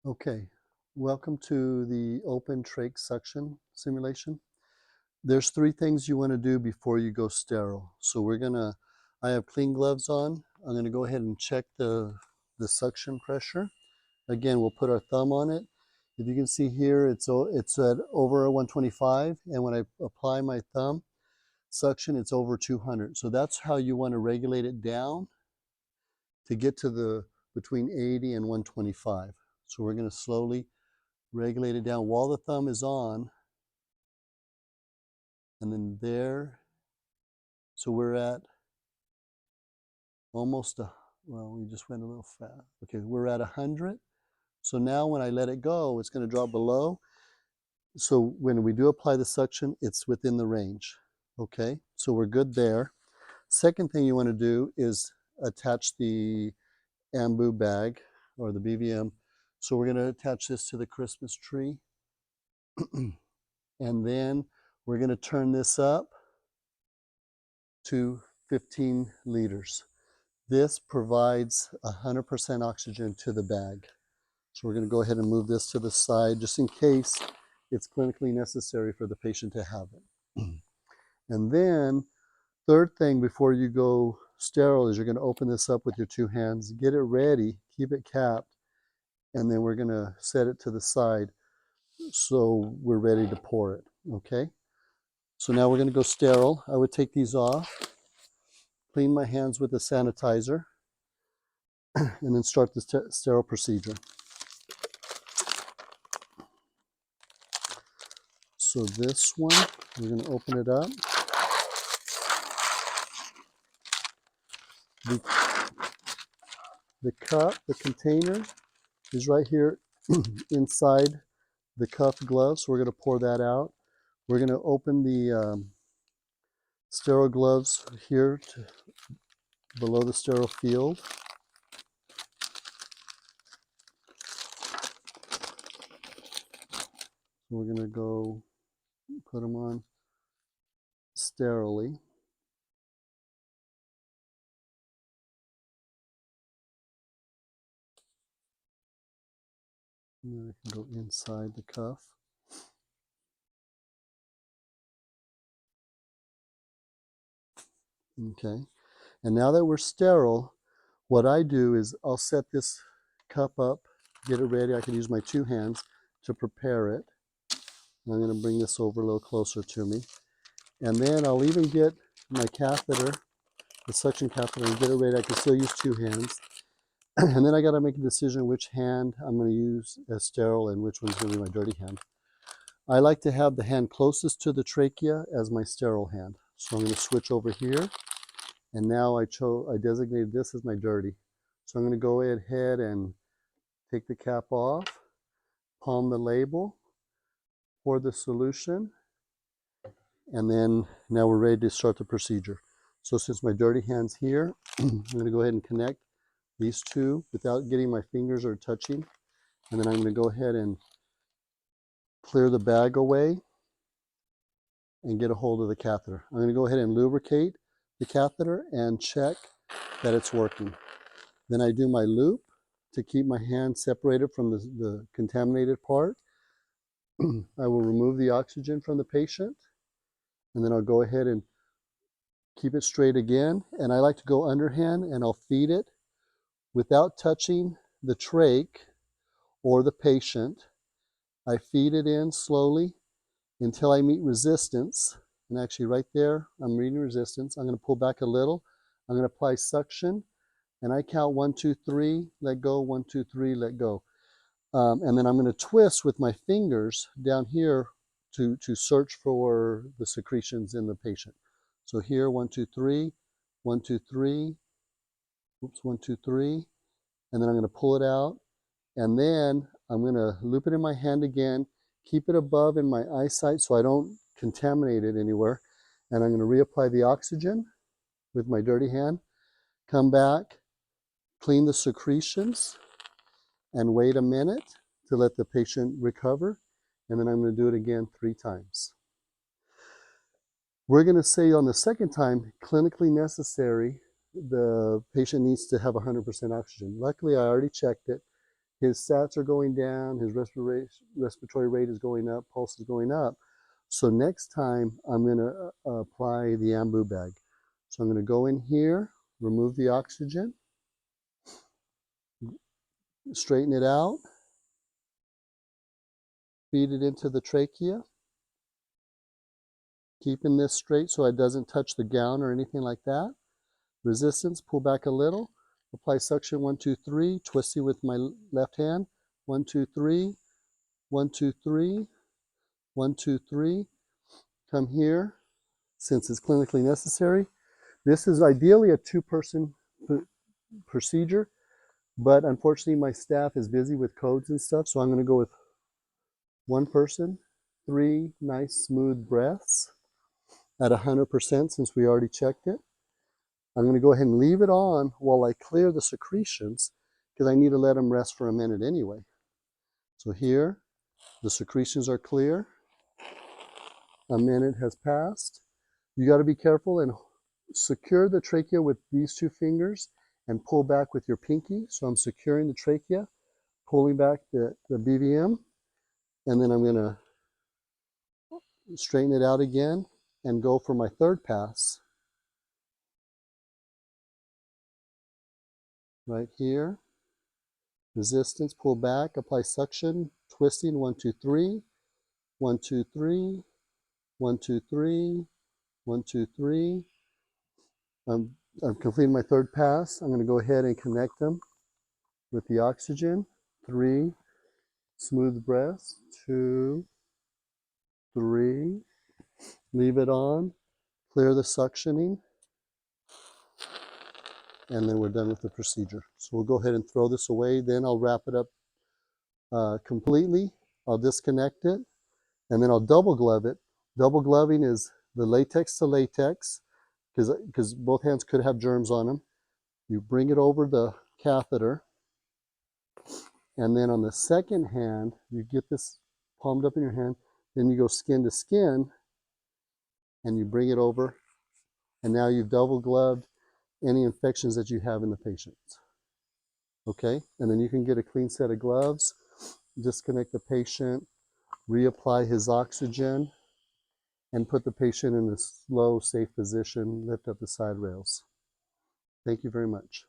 Okay, welcome to the open trach suction simulation. There's three things you want to do before you go sterile. So I have clean gloves on. I'm gonna go ahead and check the suction pressure. Again, we'll put our thumb on it. If you can see here, it's at over 125, and when I apply my thumb suction, it's over 200. So that's how you want to regulate it down to get to the between 80 and 125. So we're going to slowly regulate it down while the thumb is on, and then there. So we're at almost well, we just went a little fast. Okay, we're at 100. So now when I let it go, it's going to drop below. So when we do apply the suction, it's within the range. Okay, so we're good there. Second thing you want to do is attach the ambu bag or the BVM. So we're going to attach this to the Christmas tree. And then we're going to turn this up to 15 liters. This provides 100% oxygen to the bag. So we're going to go ahead and move this to the side just in case it's clinically necessary for the patient to have it. And then third thing before you go sterile is you're going to open this up with your two hands, get it ready, keep it capped, and then we're going to set it to the side so we're ready to pour it. Okay? So now we're going to go sterile. I would take these off, clean my hands with a sanitizer, and then start the sterile procedure. So this one, we're going to open it up. The cup, the container is right here inside the cuff glove. So we're going to pour that out. We're going to open the sterile gloves here below the sterile field. So we're going to go put them on sterilely. And then I can go inside the cuff. Okay. And now that we're sterile, what I do is I'll set this cup up, get it ready. I can use my two hands to prepare it. And I'm going to bring this over a little closer to me. And then I'll even get my catheter, the suction catheter, and get it ready. I can still use two hands. And then I got to make a decision which hand I'm going to use as sterile and which one's going to be my dirty hand. I like to have the hand closest to the trachea as my sterile hand. So I'm going to switch over here. And now I designated this as my dirty. So I'm going to go ahead and take the cap off, palm the label, pour the solution, and then now we're ready to start the procedure. So since my dirty hand's here, I'm going to go ahead and connect these two without getting my fingers or touching. And then I'm going to go ahead and clear the bag away and get a hold of the catheter. I'm going to go ahead and lubricate the catheter and check that it's working. Then I do my loop to keep my hand separated from the contaminated part. I will remove the oxygen from the patient, and then I'll go ahead and keep it straight again. And I like to go underhand and I'll feed it without touching the trach or the patient. I feed it in slowly until I meet resistance. And actually right there, I'm reading resistance. I'm going to pull back a little. I'm going to apply suction, and I count 1, 2, 3, let go, 1, 2, 3, let go. And then I'm going to twist with my fingers down here to search for the secretions in the patient. So here, 1, 2, 3, 1, 2, 3, oops, 1, 2, 3, and then I'm going to pull it out, and then I'm going to loop it in my hand again, keep it above in my eyesight so I don't contaminate it anywhere, and I'm going to reapply the oxygen with my dirty hand, come back, clean the secretions, and wait a minute to let the patient recover, and then I'm going to do it again 3 times. We're going to say on the second time, clinically necessary, the patient needs to have 100% oxygen. Luckily, I already checked it. his sats are going down, his respiratory rate is going up, pulse is going up. So next time I'm going to apply the ambu bag. So I'm going to go in here, remove the oxygen, straighten it out, feed it into the trachea, keeping this straight so it doesn't touch the gown or anything like that. Resistance, pull back a little, apply suction 1, 2, 3, twisting with my left hand, 1, 2, 3, 1, 2, 3, 1, 2, 3. Come here, since it's clinically necessary. This is ideally a 2-person procedure, but unfortunately my staff is busy with codes and stuff, so I'm going to go with 1 person, 3 nice smooth breaths at 100% since we already checked it. I'm going to go ahead and leave it on while I clear the secretions because I need to let them rest for a minute anyway. So here, the secretions are clear. A minute has passed. You got to be careful and secure the trachea with these 2 fingers and pull back with your pinky. So I'm securing the trachea, pulling back the BVM, and then I'm going to straighten it out again and go for my 3rd pass. Right here. Resistance, pull back, apply suction, twisting, 1, 2, 3, 1, 2, 3, 1, 2, 3, 1, 2, 3. I've completed my 3rd pass. I'm going to go ahead and connect them with the oxygen. 3, smooth breaths, 2, 3. Leave it on, clear the suctioning, and then we're done with the procedure. So we'll go ahead and throw this away. Then I'll wrap it up completely. I'll disconnect it, and then I'll double glove it. Double gloving is the latex to latex, because both hands could have germs on them. You bring it over the catheter, and then on the second hand, you get this palmed up in your hand, then you go skin to skin, and you bring it over, and now you've double gloved any infections that you have in the patient. Okay, and then you can get a clean set of gloves, disconnect the patient, reapply his oxygen, and put the patient in a slow, safe position, lift up the side rails. Thank you very much.